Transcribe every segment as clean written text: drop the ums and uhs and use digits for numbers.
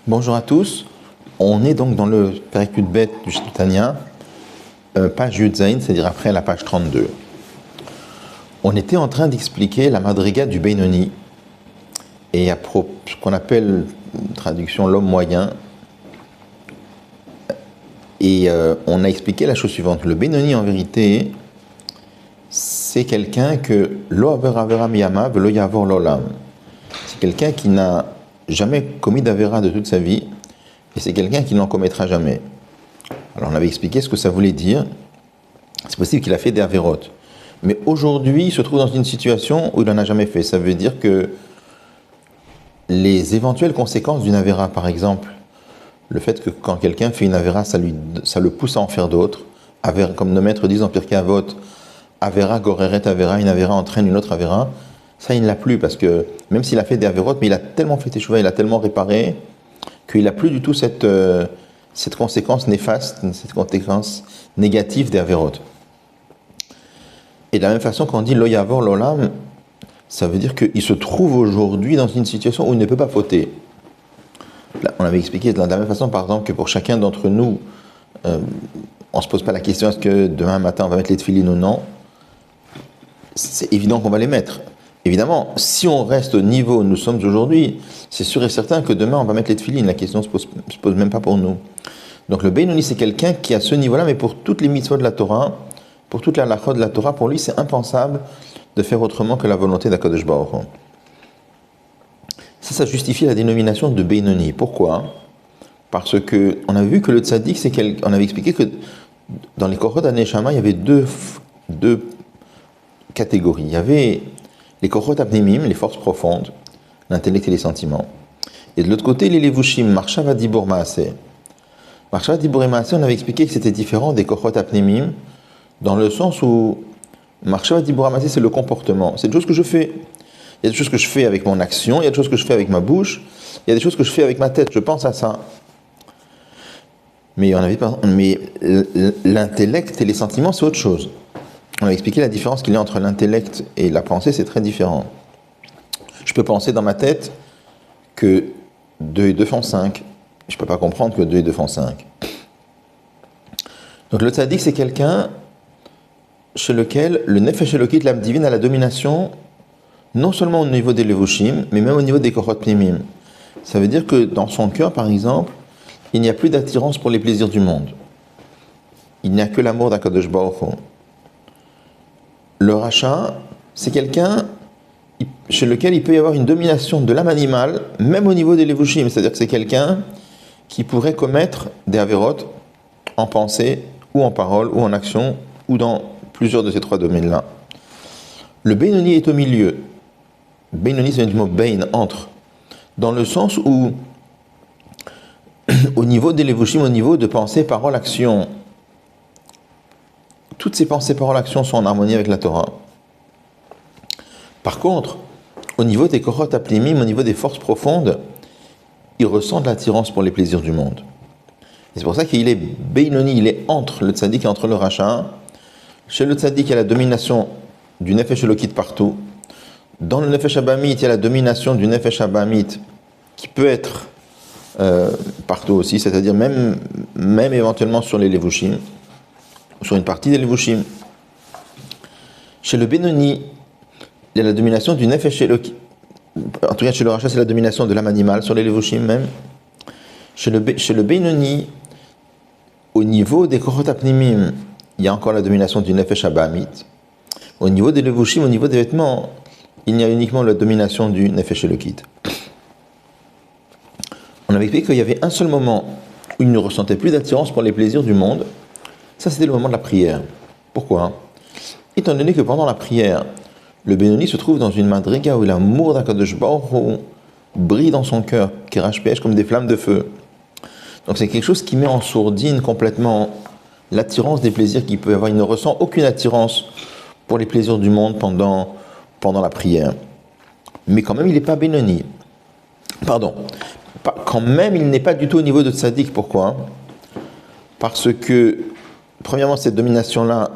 Bonjour à tous, on est donc dans le Perek Yud-Bet du Tanya, page Yud-Zayin, c'est-à-dire après la page 32. On était en train d'expliquer la Madriga du Benoni, et à ce qu'on appelle, traduction, l'homme moyen, et on a expliqué la chose suivante. Le Benoni, en vérité, c'est quelqu'un que lo aver avera miyama velo yavor l'olam. C'est quelqu'un qui n'a jamais commis d'avera de toute sa vie, et c'est quelqu'un qui n'en commettra jamais. Alors on avait expliqué ce que ça voulait dire. C'est possible qu'il a fait des avérotes. Mais aujourd'hui, il se trouve dans une situation où il n'en a jamais fait. Ça veut dire que les éventuelles conséquences d'une avéra, par exemple, le fait que quand quelqu'un fait une avéra, ça le pousse à en faire d'autres, comme nos maîtres disent en Pirkei Avot, avéra goreret avéra, une avéra entraîne une autre avéra, ça il ne l'a plus, parce que même s'il a fait des avérotes, mais il a tellement fait teshuva, il a tellement réparé, qu'il n'a plus du tout cette conséquence néfaste, cette conséquence négative des avérotes. Et de la même façon, quand on dit lo yavor l'olam, ça veut dire qu'il se trouve aujourd'hui dans une situation où il ne peut pas fauter. Là, on avait expliqué de la même façon, par exemple, que pour chacun d'entre nous, on ne se pose pas la question est-ce que demain matin on va mettre les tefilines ou non. C'est évident qu'on va les mettre. Évidemment, si on reste au niveau où nous sommes aujourd'hui, c'est sûr et certain que demain on va mettre les tefilines. La question ne se pose même pas pour nous. Donc le Benoni, c'est quelqu'un qui a ce niveau-là, mais pour toutes les mitzvot de la Torah, pour toute la halakha de la Torah, pour lui c'est impensable de faire autrement que la volonté d'Akadosh Baruch Hu. Ça justifie la dénomination de Benoni. Pourquoi ? Parce que on a vu que le tzaddik, on avait expliqué que dans les Korot HaNeshama, il y avait deux catégories. Il y avait les Korot Apnimim, les forces profondes, l'intellect et les sentiments. Et de l'autre côté, les Levushim, Marshava Dibur Maaseh. Marshava Dibur et Maaseh, on avait expliqué que c'était différent des Korot Apnimim, dans le sens où Marshava Dibur Maaseh, c'est le comportement. C'est des choses que je fais. Il y a des choses que je fais avec mon action, il y a des choses que je fais avec ma bouche, il y a des choses que je fais avec ma tête, je pense à ça. Mais l'intellect et les sentiments, c'est autre chose. On a expliqué la différence qu'il y a entre l'intellect et la pensée, c'est très différent. Je peux penser dans ma tête que 2 et 2 font 5. Je ne peux pas comprendre que 2 et 2 font 5. Donc le tzaddik, c'est quelqu'un chez lequel le nefesh elokit, l'âme divine, a la domination, non seulement au niveau des levushim, mais même au niveau des korot pnimim. Ça veut dire que dans son cœur, par exemple, il n'y a plus d'attirance pour les plaisirs du monde. Il n'y a que l'amour d'Akadosh Baruch Hu. Le rachat, c'est quelqu'un chez lequel il peut y avoir une domination de l'âme animale, même au niveau des levushim. C'est-à-dire que c'est quelqu'un qui pourrait commettre des avérotes en pensée, ou en parole, ou en action, ou dans plusieurs de ces 3 domaines-là. Le Benoni est au milieu. Benoni, c'est du mot Bein, entre. Dans le sens où, au niveau des levushim, au niveau de pensée, parole, action, toutes ces pensées, paroles, actions sont en harmonie avec la Torah. Par contre, au niveau des korot apnimim, au niveau des forces profondes, il ressent de l'attirance pour les plaisirs du monde. Et c'est pour ça qu'il est Beinoni, il est entre le tzaddik et entre le rachat. Chez le tzaddik, il y a la domination du nefesh elokit partout. Dans le nefesh abamit, il y a la domination du nefesh abamit qui peut être partout aussi, c'est-à-dire même éventuellement sur les levushim, sur une partie des levushim. Chez le Benoni, il y a la domination du nefesh elokit. En tout cas, chez le rachat, c'est la domination de l'âme animale sur les levushim même. Chez le Benoni, au niveau des korot apnimim, il y a encore la domination du nefesh abamit. Au niveau des levushim, au niveau des vêtements, il y a uniquement la domination du nefesh elokit. On avait expliqué qu'il y avait un seul moment où il ne ressentait plus d'attirance pour les plaisirs du monde. Ça, c'était le moment de la prière. Pourquoi ? Étant donné que pendant la prière, le Benoni se trouve dans une madriga où l'amour d'Akadosh Baruch Hu brille dans son cœur, qui rachpèche comme des flammes de feu. Donc c'est quelque chose qui met en sourdine complètement l'attirance des plaisirs qu'il peut avoir. Il ne ressent aucune attirance pour les plaisirs du monde pendant la prière. Mais quand même, il n'est pas Benoni. Pardon. Quand même, il n'est pas du tout au niveau de tzaddik. Pourquoi ? Parce que, premièrement, cette domination-là,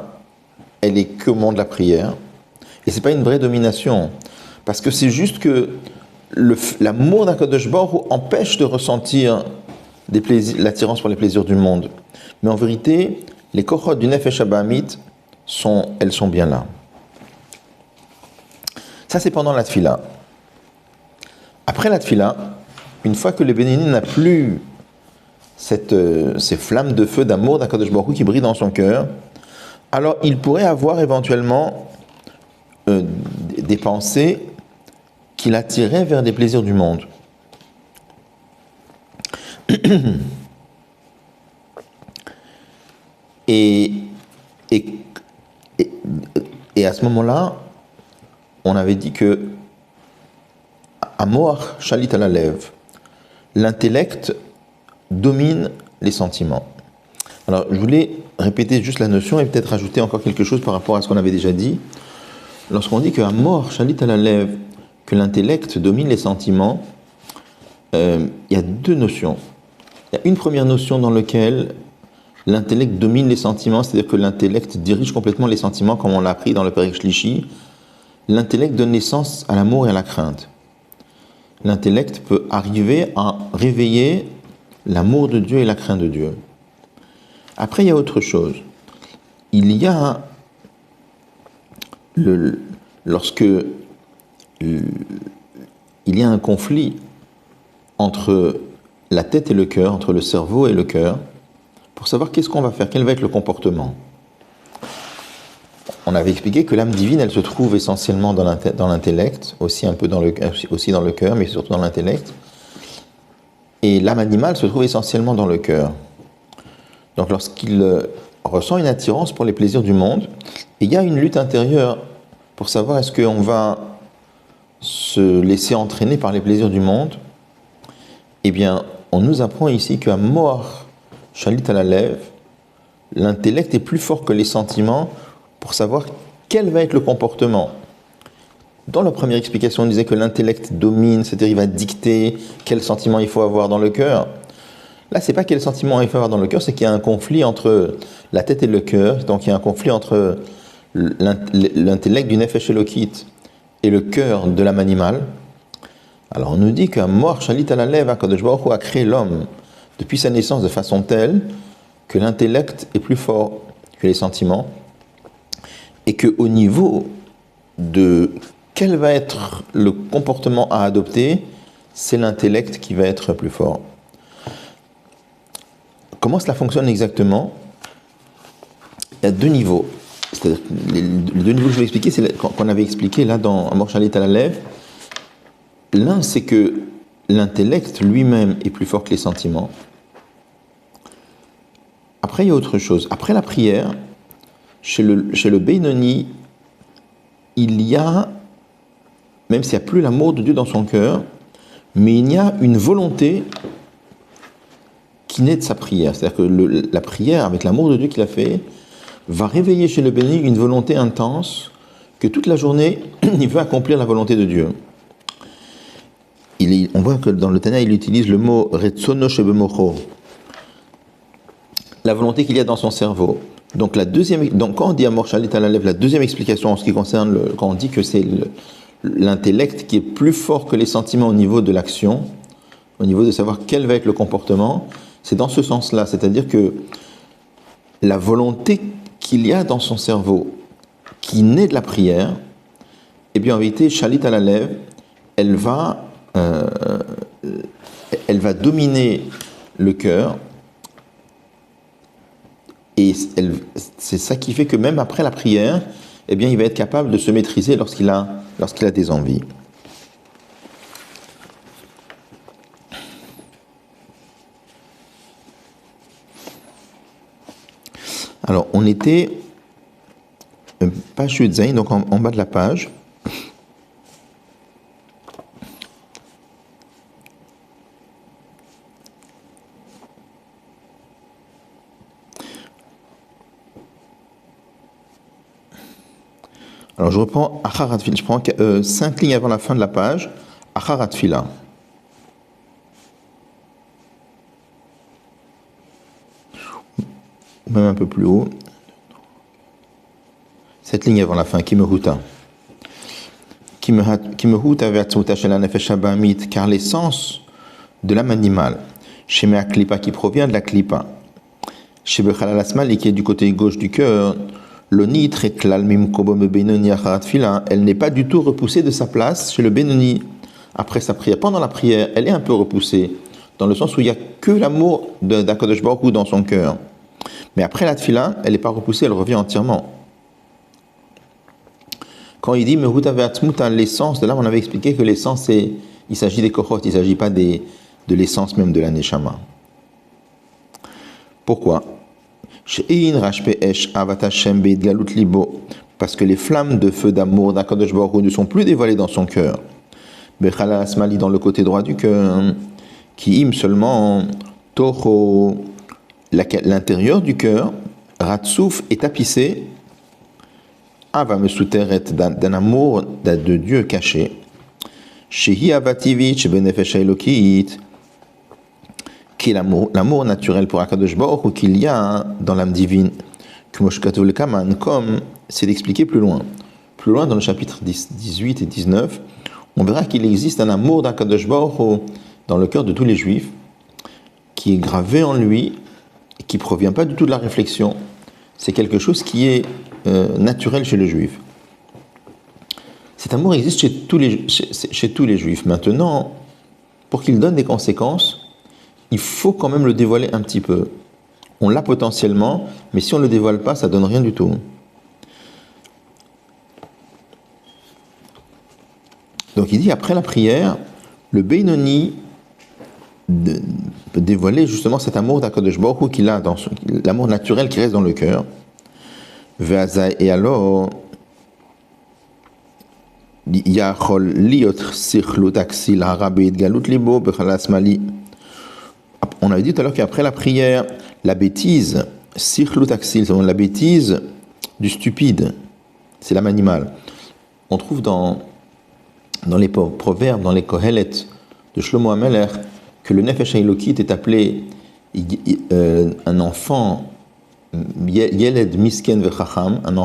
elle est que au moment de la prière. Et ce n'est pas une vraie domination. Parce que c'est juste que l'amour d'Akadosh Baruch Hu empêche de ressentir l'attirance pour les plaisirs du monde. Mais en vérité, les kochot du Nefesh Abahamit, elles sont bien là. Ça, c'est pendant la tfila. Après la tfila, une fois que le Bénini n'a plus ces flammes de feu d'amour d'Akadosh Baruch Hu qui brillent dans son cœur, alors il pourrait avoir éventuellement des pensées qui l'attiraient vers des plaisirs du monde. Et à ce moment-là, on avait dit que Amor Shalit à la lèvre, l'intellect domine les sentiments. Alors, je voulais répéter juste la notion et peut-être rajouter encore quelque chose par rapport à ce qu'on avait déjà dit. Lorsqu'on dit que Amor Shalit à la lèvre, que l'intellect domine les sentiments, il y a deux notions. Il y a une première notion dans laquelle l'intellect domine les sentiments, c'est-à-dire que l'intellect dirige complètement les sentiments, comme on l'a appris dans le Perek Shlishi. L'intellect donne naissance à l'amour et à la crainte. L'intellect peut arriver à réveiller l'amour de Dieu et la crainte de Dieu. Après, il y a autre chose. Il y a, lorsque il y a un conflit entre la tête et le cœur, entre le cerveau et le cœur, pour savoir qu'est-ce qu'on va faire, quel va être le comportement. On avait expliqué que l'âme divine, elle se trouve essentiellement dans l'intellect, aussi un peu dans le cœur, mais surtout dans l'intellect. Et l'âme animale se trouve essentiellement dans le cœur. Donc lorsqu'il ressent une attirance pour les plaisirs du monde, il y a une lutte intérieure pour savoir est-ce qu'on va se laisser entraîner par les plaisirs du monde. Eh bien, on nous apprend ici qu'à mort, Shalit à la lèvre, l'intellect est plus fort que les sentiments pour savoir quel va être le comportement. Dans la première explication, on disait que l'intellect domine, c'est-à-dire il va dicter quel sentiment il faut avoir dans le cœur. Là, c'est pas quel sentiment il faut avoir dans le cœur, c'est qu'il y a un conflit entre la tête et le cœur. Donc il y a un conflit entre l'intellect du Nefesh Elokit et le cœur de l'âme animale. Alors on nous dit qu'un mort Shalit à la lèvre, Akadosh Baruch Hu a créé l'homme depuis sa naissance de façon telle que l'intellect est plus fort que les sentiments et qu'au niveau de quel va être le comportement à adopter, c'est l'intellect qui va être plus fort. Comment cela fonctionne exactement? Il y a deux niveaux. C'est-à-dire, les deux niveaux que je vais expliquer, c'est qu'on avait expliqué là dans Amor Shalit à la lèvre. L'un, c'est que l'intellect lui-même est plus fort que les sentiments. Après, il y a autre chose. Après la prière, chez le Benoni, il y a, même s'il n'y a plus l'amour de Dieu dans son cœur, mais il y a une volonté qui naît de sa prière. C'est-à-dire que la prière, avec l'amour de Dieu qu'il a fait, va réveiller chez le Benoni une volonté intense que toute la journée, il veut accomplir la volonté de Dieu. On voit que dans le Tana, il utilise le mot Retsono Shebemocho, la volonté qu'il y a dans son cerveau. Donc quand on dit Amor Shalit à la lèvre, la deuxième explication en ce qui concerne, quand on dit que c'est l'intellect qui est plus fort que les sentiments au niveau de l'action, au niveau de savoir quel va être le comportement, c'est dans ce sens-là, c'est-à-dire que la volonté qu'il y a dans son cerveau, qui naît de la prière, eh bien en vérité, Shalit à la lèvre, elle va dominer le cœur, et c'est ça qui fait que même après la prière, eh bien, il va être capable de se maîtriser lorsqu'il a des envies. Alors, on était page Yudzaïn, donc en bas de la page. Alors je reprends Acharat Fila, je prends 5 lignes avant la fin de la page, Acharat Fila. Même un peu plus haut. 7 lignes avant la fin, Kimehuta. car l'essence de l'âme animale, chez Mea Klipa, qui provient de la Klipa, chez Bechalal Asmali, qui est du côté gauche du cœur, l'onitre et Klalmim Kobom Benoni Acharat Fila, elle n'est pas du tout repoussée de sa place chez le Benoni après sa prière. Pendant la prière, elle est un peu repoussée, dans le sens où il n'y a que l'amour d'Akadosh Baruch Hu dans son cœur. Mais après la Tfila, elle n'est pas repoussée, elle revient entièrement. Quand il dit Mehuta ve'atzmuta, l'essence de l'âme, on avait expliqué que l'essence, il s'agit des kochot, il ne s'agit pas de l'essence même de la neshama. Pourquoi? Parce que les flammes de feu d'amour d'Akadosh Baruch Hu ne sont plus dévoilées dans son cœur. Bechalal Asmali, dans le côté droit du cœur, qui im seulement Toho, l'intérieur du cœur, Ratsouf est tapissé Ava Mesuteret d'un amour de Dieu caché. Shehi Avativich Benefesh Elokit, qui est l'amour naturel pour Akadosh Baruch Hu qu'il y a dans l'âme divine, comme c'est expliqué plus loin. Plus loin dans le chapitre 18 et 19, on verra qu'il existe un amour d'Akadosh Baruch Hu dans le cœur de tous les Juifs, qui est gravé en lui, et qui ne provient pas du tout de la réflexion. C'est quelque chose qui est naturel chez le Juif. Cet amour existe chez tous les Juifs. Maintenant, pour qu'il donne des conséquences, il faut quand même le dévoiler un petit peu. On l'a potentiellement, mais si on ne le dévoile pas, ça ne donne rien du tout. Donc il dit, après la prière, le Beinoni peut dévoiler justement cet amour d'Akadosh Baruch Hu qu'il a, l'amour naturel qui reste dans le cœur. Et alors, Yachol liot sichlut aksil harabit galut libo bechalal asmali. On avait dit tout à l'heure qu'après la prière, la bêtise, sichlut aksil, c'est la bêtise du stupide, c'est l'âme animale. On trouve dans les proverbes, dans les Kohelet de Shlomo HaMelech, que le Nefesh HaElokit est appelé un enfant, Yeled Misken Vechacham, un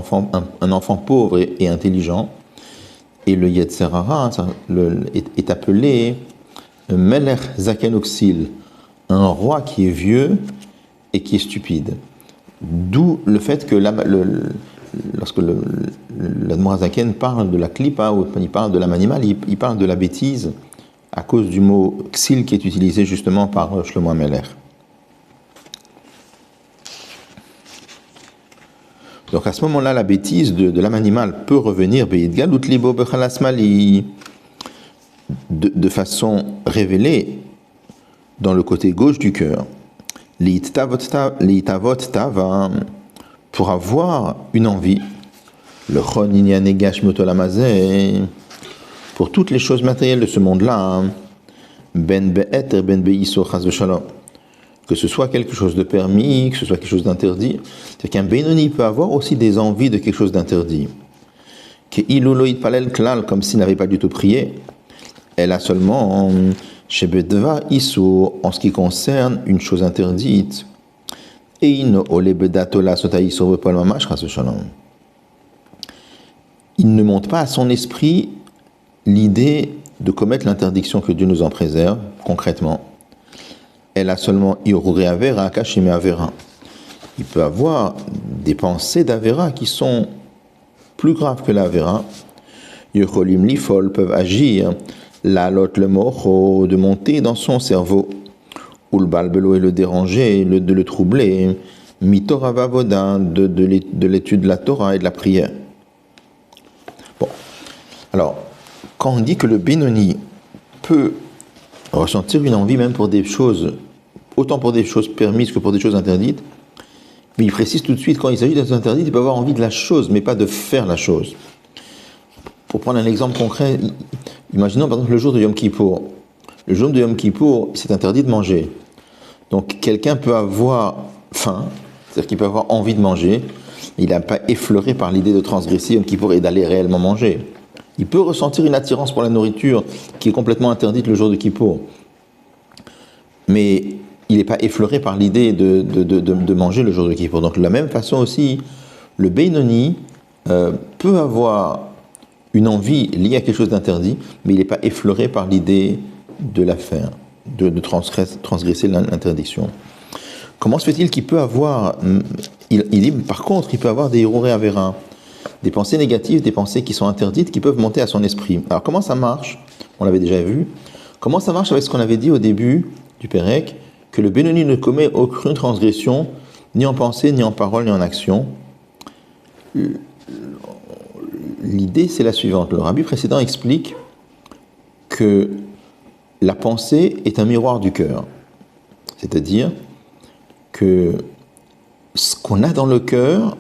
enfant pauvre et intelligent, et le Yetzer Hara est appelé Melech Zaken Oksil, un roi qui est vieux et qui est stupide. D'où le fait que lorsque l'Admor Zaken parle de la klipa, ou il parle de l'âme animale, il parle de la bêtise à cause du mot ksil qui est utilisé justement par Shlomo HaMelech. Donc à ce moment-là, la bêtise de l'âme animale peut revenir de façon révélée dans le côté gauche du cœur. Pour avoir une envie, le pour toutes les choses matérielles de ce monde-là, que ce soit quelque chose de permis, que ce soit quelque chose d'interdit. C'est qu'un Benoni peut avoir aussi des envies de quelque chose d'interdit. Comme s'il n'avait pas du tout prié. Elle a seulement chez Bedva Iso, en ce qui concerne une chose interdite. Il ne monte pas à son esprit l'idée de commettre l'interdiction, que Dieu nous en préserve, concrètement. Elle a seulement Iruré Avera, Kashime Avera. Il peut avoir des pensées d'Avera qui sont plus graves que l'Avera. Yocholim Lifol peuvent agir, la lot le mocho, de monter dans son cerveau. Ou le balbelo et le déranger, de le troubler. Mitora Vavoda, de l'étude de la Torah et de la prière. Bon. Alors, quand on dit que le Benoni peut ressentir une envie même pour des choses, autant pour des choses permises que pour des choses interdites, mais il précise tout de suite, quand il s'agit de choses interdites, il peut avoir envie de la chose, mais pas de faire la chose. Pour prendre un exemple concret, imaginons par exemple le jour de Yom Kippour. Le jour de Yom Kippour, c'est interdit de manger. Donc quelqu'un peut avoir faim, c'est-à-dire qu'il peut avoir envie de manger, il n'est pas effleuré par l'idée de transgresser Yom Kippour et d'aller réellement manger. Il peut ressentir une attirance pour la nourriture qui est complètement interdite le jour de Kippour. Mais il n'est pas effleuré par l'idée de manger le jour de Kippour. Donc de la même façon aussi, le Benoni peut avoir une envie liée à quelque chose d'interdit, mais il n'est pas effleuré par l'idée de la faire, de transgresser l'interdiction. Comment se fait-il qu'il peut avoir, il dit par contre, il peut avoir des hirurei avera, des pensées négatives, des pensées qui sont interdites, qui peuvent monter à son esprit. Alors comment ça marche? On l'avait déjà vu. Comment ça marche avec ce qu'on avait dit au début du Pérec, que le Benoni ne commet aucune transgression, ni en pensée, ni en parole, ni en action? L'idée, c'est la suivante. Le rabbi précédent explique que la pensée est un miroir du cœur. C'est-à-dire que ce qu'on a dans le cœur,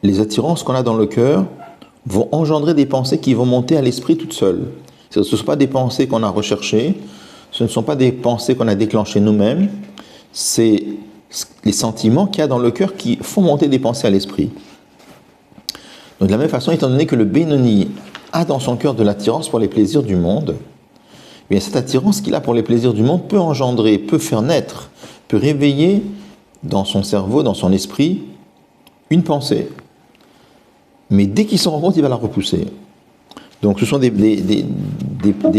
les attirances qu'on a dans le cœur, vont engendrer des pensées qui vont monter à l'esprit toutes seules. Ce ne sont pas des pensées qu'on a recherchées, ce ne sont pas des pensées qu'on a déclenchées nous-mêmes, c'est les sentiments qu'il y a dans le cœur qui font monter des pensées à l'esprit. Donc de la même façon, étant donné que le Benoni a dans son cœur de l'attirance pour les plaisirs du monde, eh bien cette attirance qu'il a pour les plaisirs du monde peut engendrer, peut faire naître, peut réveiller dans son cerveau, dans son esprit, une pensée. Mais dès qu'il s'en rend compte, il va la repousser. Donc ce sont des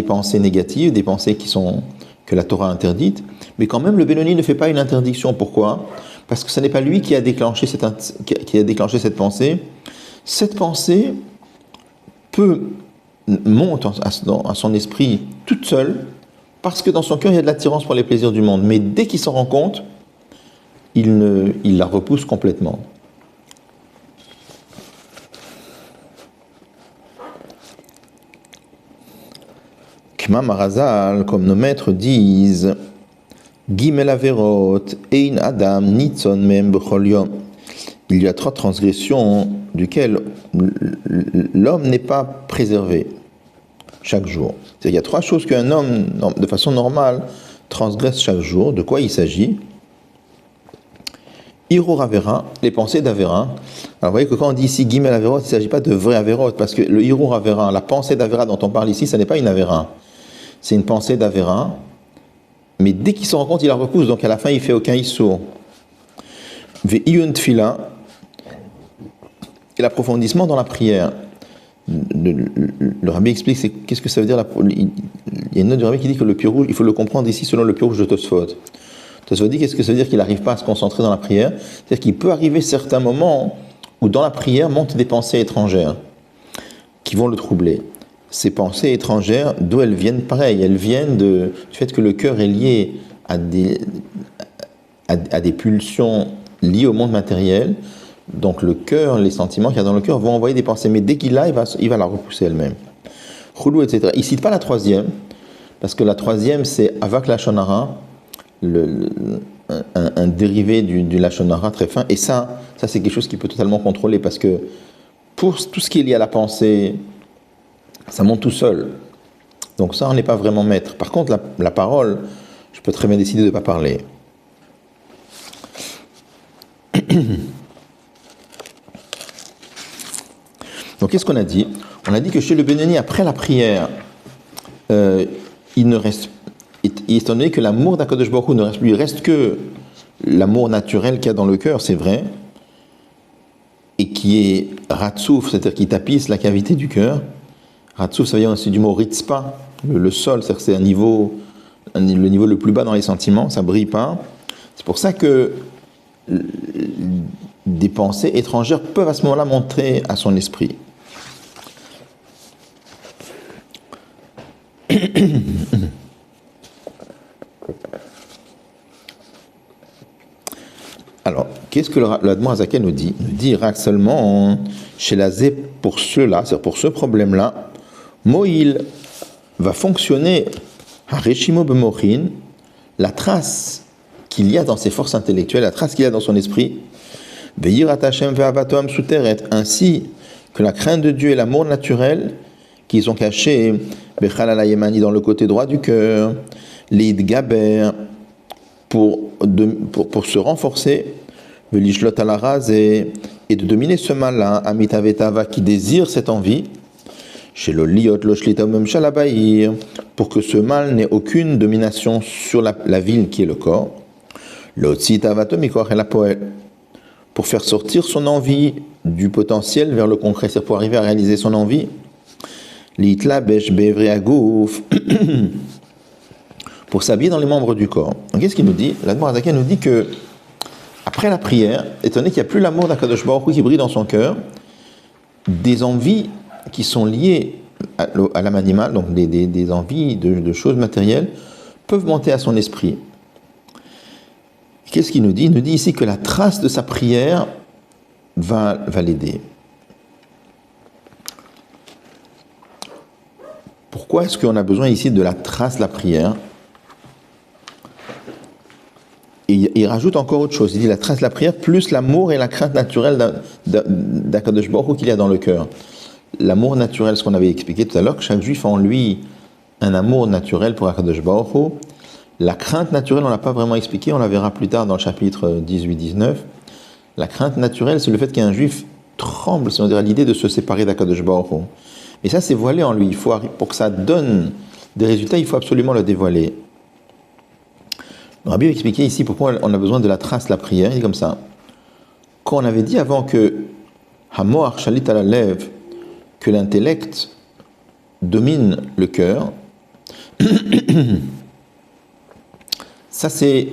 pensées négatives, des pensées que la Torah interdite, mais quand même le Benoni ne fait pas une interdiction. Pourquoi? Parce que ce n'est pas lui qui a déclenché cette pensée. Cette pensée monte à son esprit toute seule, parce que dans son cœur il y a de l'attirance pour les plaisirs du monde. Mais dès qu'il s'en rend compte, il la repousse complètement. Kma Marazal, comme nos maîtres disent, Gimel Averot, Ein Adam, Nitzon Mem Bechol Yom. Il y a 3 transgressions duquel l'homme n'est pas préservé chaque jour. C'est-à-dire qu'il y a 3 choses qu'un homme, de façon normale, transgresse chaque jour. De quoi il s'agit? Hirur Avera, les pensées d'Avera. Alors vous voyez que quand on dit ici Gimel Averot, il ne s'agit pas de vrai Averot, parce que le Hirur Avera, la pensée d'Avera dont on parle ici, ça n'est pas une Avera. C'est une pensée d'Avera, mais dès qu'il se rend compte, il la repousse, donc à la fin, il ne fait aucun Issour. Ve'iyun Tfila, et l'approfondissement dans la prière. Le rabbi explique qu'est-ce que ça veut dire. Il y a une note du rabbi qui dit que le pirouge, il faut le comprendre ici selon le pirouge de Tosfot. Tosfot dit qu'est-ce que ça veut dire qu'il n'arrive pas à se concentrer dans la prière. C'est-à-dire qu'il peut arriver certains moments où dans la prière montent des pensées étrangères qui vont le troubler. Ces pensées étrangères, d'où elles viennent? Pareil, elles viennent du fait que le cœur est lié à des pulsions liées au monde matériel. Donc le cœur, les sentiments qu'il y a dans le cœur vont envoyer des pensées, mais dès qu'il l'a, il va la repousser elle-même. Choulou, etc. Il ne cite pas la 3e, parce que la 3e, c'est Avak Lachon Hara, un dérivé du Lachon Hara très fin, et ça c'est quelque chose qu'il peut totalement contrôler, parce que pour tout ce qui est lié à la pensée, ça monte tout seul. Donc ça, on n'est pas vraiment maître. Par contre, la parole, je peux très bien décider de ne pas parler. Donc qu'est-ce qu'on a dit? On a dit que chez le Benoni, après la prière, il ne reste, étant donné que l'amour d'Akadosh Baruch Hu ne reste plus, il reste que l'amour naturel qu'il y a dans le cœur, c'est vrai, et qui est ratsouf, c'est-à-dire qui tapisse la cavité du cœur. Ratsouf, ça vient aussi du mot ritzpa, le sol, c'est-à-dire que c'est le niveau le plus bas dans les sentiments, ça brille pas. C'est pour ça que des pensées étrangères peuvent à ce moment-là monter à son esprit. Alors, qu'est-ce que l'Admor Azaken nous dit? Il nous dit seulement chez la Zé pour cela, c'est-à-dire pour ce problème-là, Moïl va fonctionner à Reshimo Bemochin, la trace qu'il y a dans ses forces intellectuelles, la trace qu'il y a dans son esprit, Veyirat Hashem ve'avato amsuteret, ainsi que la crainte de Dieu et l'amour naturel qui sont cachés Bechal Yemani dans le côté droit du cœur, Lid Gaber pour se renforcer, Velishlot Alaraz et de dominer ce mal-là, Amitavetava qui désire cette envie, chez le Liot Loshlita Mem Shalabaïr, pour que ce mal n'ait aucune domination sur la ville qui est le corps, Lotzi Tavato Mikor El Apoel, pour faire sortir son envie du potentiel vers le concret, c'est pour arriver à réaliser son envie. L'itlabesh bevri agouf, pour s'habiller dans les membres du corps. Donc qu'est-ce qu'il nous dit? L'Admor Azaken nous dit que après la prière, étant donné qu'il n'y a plus l'amour d'Akadosh Baruch Hu qui brille dans son cœur, des envies qui sont liées à l'âme animale, donc des envies de choses matérielles, peuvent monter à son esprit. Qu'est-ce qu'il nous dit? Il nous dit ici que la trace de sa prière va l'aider. Pourquoi est-ce qu'on a besoin ici de la trace de la prière? Et il rajoute encore autre chose. Il dit la trace de la prière plus l'amour et la crainte naturelle d'Akadosh Baruch Hu qu'il y a dans le cœur. L'amour naturel, ce qu'on avait expliqué tout à l'heure, que chaque juif a en lui un amour naturel pour Akadosh Baruch Hu. La crainte naturelle, on ne l'a pas vraiment expliqué, on la verra plus tard dans le chapitre 18-19. La crainte naturelle, c'est le fait qu'un juif tremble, si on dirait, à l'idée de se séparer d'Akadosh Baruch Hu. Et ça, c'est voilé en lui. Pour que ça donne des résultats, il faut absolument le dévoiler. Le Rabbi a expliqué ici pourquoi on a besoin de la trace de la prière. Il dit comme ça. Quand on avait dit avant que Hamoach Shalit ala Lev, que l'intellect domine le cœur, ça c'est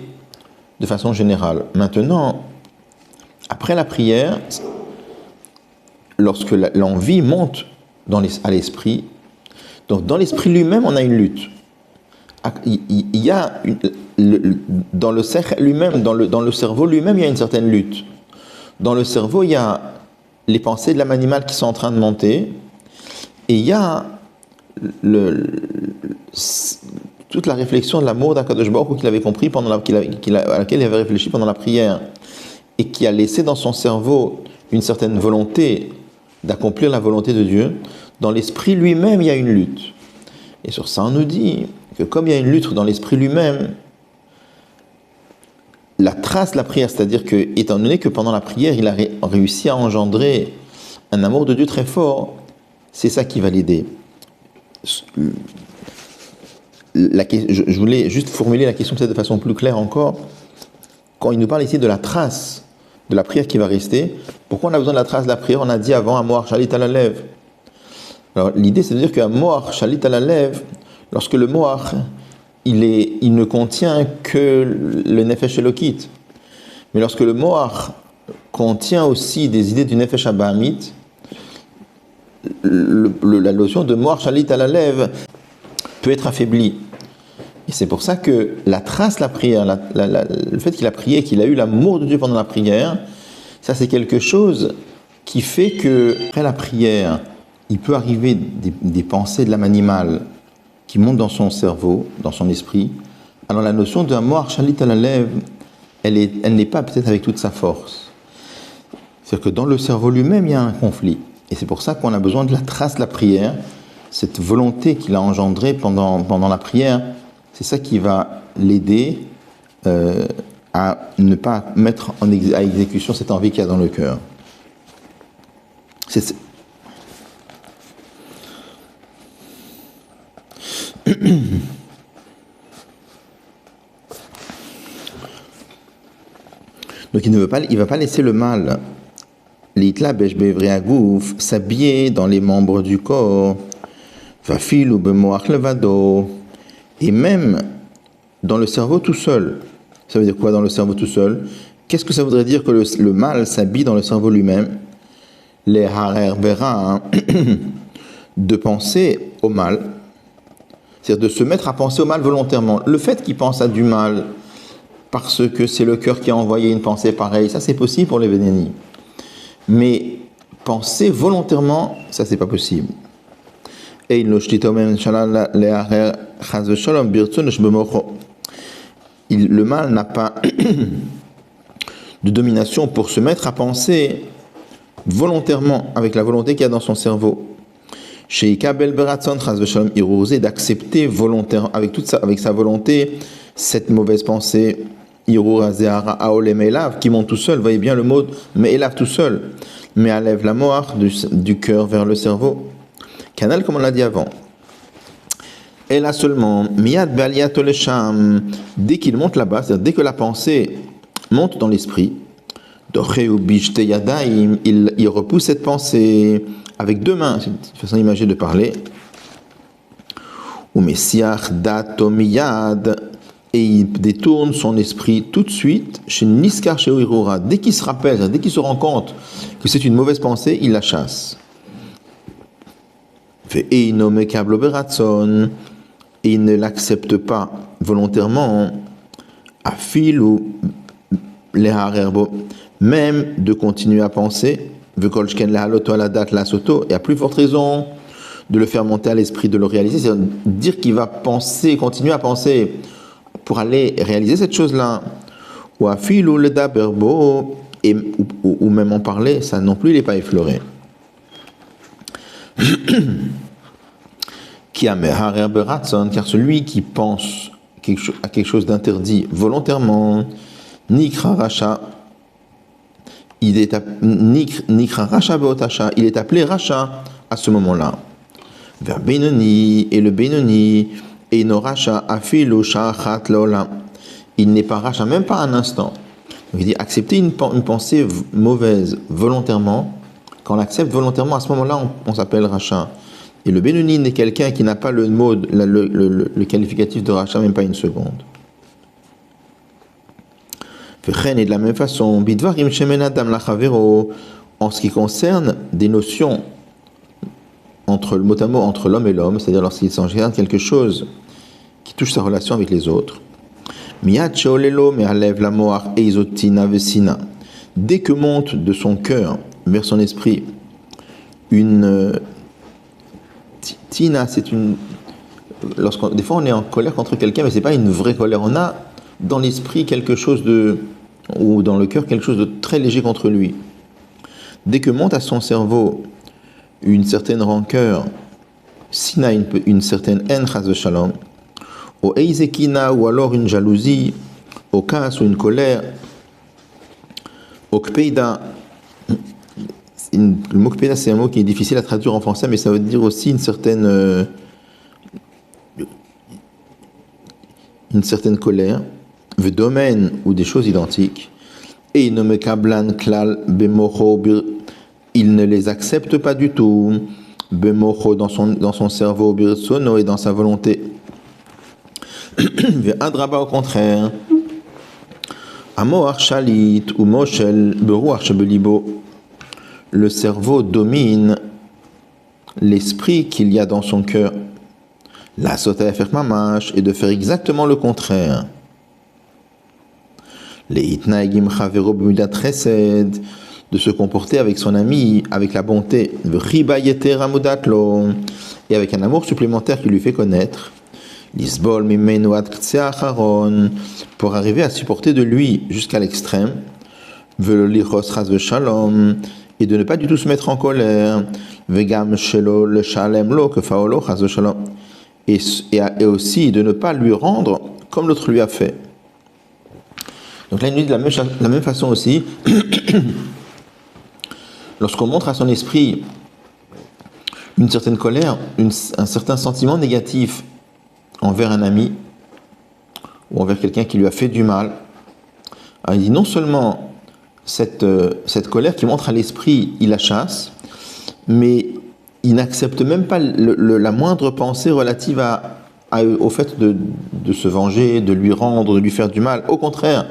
de façon générale. Maintenant, après la prière, lorsque l'envie monte à l'esprit, donc dans l'esprit lui-même, on a une lutte. Il y a dans le cerveau lui-même, dans le cerveau lui-même, il y a une certaine lutte. Dans le cerveau, il y a les pensées de l'âme animale qui sont en train de monter, et il y a toute la réflexion de l'amour d'Akadosh Baruch Hu qu'il avait compris à laquelle il avait réfléchi pendant la prière, et qui a laissé dans son cerveau une certaine volonté d'accomplir la volonté de Dieu. Dans l'esprit lui-même, il y a une lutte. Et sur ça, on nous dit que comme il y a une lutte dans l'esprit lui-même, la trace de la prière, c'est-à-dire que, étant donné que pendant la prière, il a réussi à engendrer un amour de Dieu très fort, c'est ça qui va l'aider. Je voulais juste formuler la question peut-être de façon plus claire encore. Quand il nous parle ici de la trace de la prière qui va rester, pourquoi on a besoin de la trace de la prière? On a dit avant, Amoar Shalit ala Lev. Alors l'idée, c'est de dire qu'Amoar Shalit ala Lev, lorsque le Moar, il ne contient que le Nefesh Elokit. Mais lorsque le Moar contient aussi des idées du Nefesh Abahamit, la notion de Moar Shalit ala Lev peut être affaiblie. Et c'est pour ça que la trace de la prière, le fait qu'il a prié, qu'il a eu l'amour de Dieu pendant la prière, ça c'est quelque chose qui fait que, après la prière, il peut arriver des pensées de l'âme animale qui montent dans son cerveau, dans son esprit. Alors la notion de Amoar Shalit ala Lev, elle n'est pas peut-être avec toute sa force. C'est-à-dire que dans le cerveau lui-même, il y a un conflit. Et c'est pour ça qu'on a besoin de la trace de la prière, cette volonté qu'il a engendrée pendant la prière. C'est ça qui va l'aider à ne pas mettre à exécution cette envie qu'il y a dans le cœur. Donc il ne va pas laisser le mal, l'itla besh bevri agouf, s'habiller dans les membres du corps, vafil ou bemoach levado, et même dans le cerveau tout seul. Ça veut dire quoi dans le cerveau tout seul? Qu'est-ce que ça voudrait dire que le mal s'habille dans le cerveau lui-même? Les harer vera, de penser au mal, c'est-à-dire de se mettre à penser au mal volontairement. Le fait qu'il pense à du mal parce que c'est le cœur qui a envoyé une pensée pareille, ça c'est possible pour les vénénis. Mais penser volontairement, ça c'est pas possible. Et le mal n'a pas de domination pour se mettre à penser volontairement avec la volonté qu'il y a dans son cerveau. Chez Ikabel Beratson, il osait d'accepter volontairement avec sa volonté cette mauvaise pensée qui monte tout seul. Voyez bien le mot mais élave tout seul, mais enlève la moire du cœur vers le cerveau. Canal comme on l'a dit avant. Et là seulement, Miyad Baliato Lesham, dès qu'il monte là-bas, c'est-à-dire dès que la pensée monte dans l'esprit, il repousse cette pensée avec deux mains, c'est une façon imagée de parler, ou messiach datomiyad, et il détourne son esprit tout de suite chez Niskar chez Oirura. Dès qu'il se rappelle, dès qu'il se rend compte que c'est une mauvaise pensée, il la chasse. Et il ne l'accepte pas volontairement, à fil ou les harerbo, même de continuer à penser, et à plus forte raison de le faire monter à l'esprit, de le réaliser, c'est-à-dire dire qu'il va penser, continuer à penser pour aller réaliser cette chose-là, ou à fil ou le daberbo, ou même en parler, ça non plus il n'est pas effleuré. Car celui qui pense à quelque chose d'interdit volontairement, nikra racha, il est appelé racha à ce moment-là. Vers Benoni, et le Benoni, et no racha afilu sha'achat lo'olam. Il n'est pas racha, même pas un instant. Donc il dit accepter une pensée mauvaise volontairement. Quand on l'accepte volontairement, à ce moment-là, on s'appelle racha. Et le Benoni n'est quelqu'un qui n'a pas le mot, le qualificatif de racha, même pas une seconde. Et de la même façon, bidvarim shemen adam lachavero, en ce qui concerne des notions entre le mot à mot entre l'homme et l'homme, c'est-à-dire lorsqu'il s'en regarde quelque chose qui touche sa relation avec les autres. Miyad sheolelo me'alev lamoach eizotina vesina. Dès que monte de son cœur vers son esprit une tina, c'est une des fois on est en colère contre quelqu'un, mais c'est pas une vraie colère. On a dans l'esprit quelque chose ou dans le cœur quelque chose de très léger contre lui. Dès que monte à son cerveau une certaine rancœur, sina, une certaine haine, chas de shalom, au eizekina, ou alors une jalousie, au kas, ou une colère, au kpeida. Le mot kpeida, c'est un mot qui est difficile à traduire en français, mais ça veut dire aussi une certaine colère, le domaine ou des choses identiques, et il ne les accepte pas du tout, bemocho dans son cerveau, birsono, et dans sa volonté. Adraba, au contraire, amoar shalit ou moshel beruach shebelibo, le cerveau domine l'esprit qu'il y a dans son cœur. La sota faire mamash, et de faire exactement le contraire. Les itnaigim chavero b'midat chesed, de se comporter avec son ami avec la bonté, et avec un amour supplémentaire qui lui fait connaître, l'isbol mimenu ad ktseh acharon, pour arriver à supporter de lui jusqu'à l'extrême, velolichos chas v'shalom, et de ne pas du tout se mettre en colère, vegam shelo le shalem lo kefaolo chas v'shalom, et aussi de ne pas lui rendre comme l'autre lui a fait. Donc là, il nous dit de la même façon aussi, lorsqu'on montre à son esprit une certaine colère, un certain sentiment négatif envers un ami ou envers quelqu'un qui lui a fait du mal, alors il dit non seulement cette colère qui montre à l'esprit, il la chasse, mais il n'accepte même pas la moindre pensée relative au fait de se venger, de lui rendre, de lui faire du mal. Au contraire,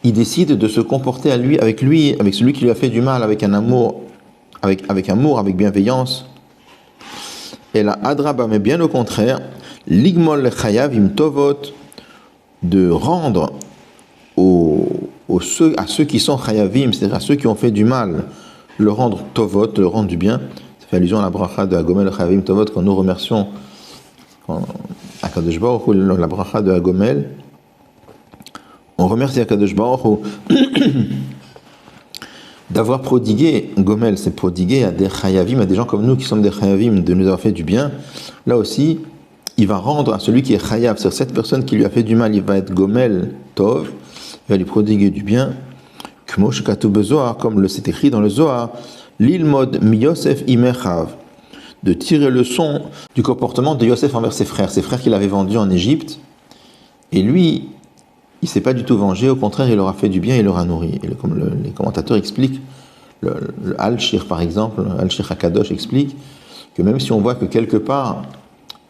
il décide de se comporter avec celui qui lui a fait du mal, avec un amour, avec bienveillance. Et la adraba, mais bien au contraire, ligmol chayavim tovot, de rendre à ceux qui sont chayavim, c'est-à-dire à ceux qui ont fait du mal, le rendre tovot, le rendre du bien. Ça fait allusion à la bracha de Hagomel chayavim tovot, quand nous remercions à Kadosh Baruch Hu, la bracha de Hagomel. On remercie Akadosh Baruch Hu d'avoir prodigué, Gomel c'est prodigué à des chayavim, à des gens comme nous qui sommes des chayavim, de nous avoir fait du bien. Là aussi, il va rendre à celui qui est chayav, c'est-à-dire cette personne qui lui a fait du mal, il va être Gomel Tov, il va lui prodiguer du bien. Comme c'est écrit dans le Zohar, l'ilmod mi Yosef imechav, de tirer le son du comportement de Yosef envers ses frères qu'il avait vendus en Égypte, et lui, il ne s'est pas du tout vengé, au contraire, il leur a fait du bien, il leur a nourri. Et comme les commentateurs expliquent, le Al-Shir par exemple, Al-Shir HaKadosh explique que même si on voit que quelque part,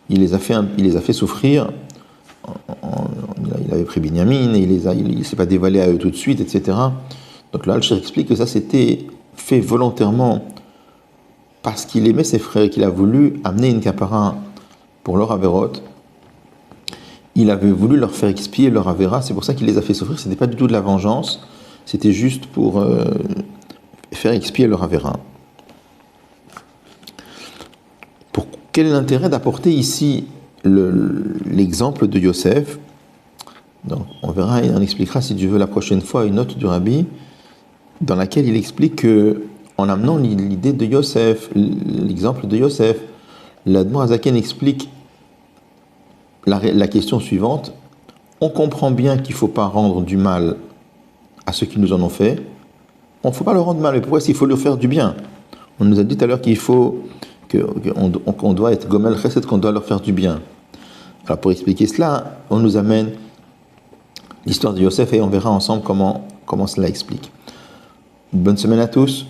il les a fait souffrir. Il avait pris Binyamin et il ne s'est pas dévoilé à eux tout de suite, etc. Donc là, le Cheikh explique que ça c'était fait volontairement parce qu'il aimait ses frères et qu'il a voulu amener une capara pour leur avérote. Il avait voulu leur faire expier leur avéra, c'est pour ça qu'il les a fait souffrir. Ce n'était pas du tout de la vengeance, c'était juste pour faire expier leur avéra. Quel est l'intérêt d'apporter ici l'exemple de Yosef? Donc, on verra, on expliquera si tu veux la prochaine fois une note du Rabbi dans laquelle il explique que en amenant l'idée de Yosef, l'exemple de Yosef, l'Admor Azaken explique la question suivante. On comprend bien qu'il ne faut pas rendre du mal à ceux qui nous en ont fait. On ne faut pas leur rendre mal, mais pourquoi s'il faut leur faire du bien? On nous a dit tout à l'heure qu'il faut qu'on doit être Gomel Chesed, qu'on doit leur faire du bien. Alors pour expliquer cela, on nous amène l'histoire de Yosef et on verra ensemble comment cela explique. Bonne semaine à tous.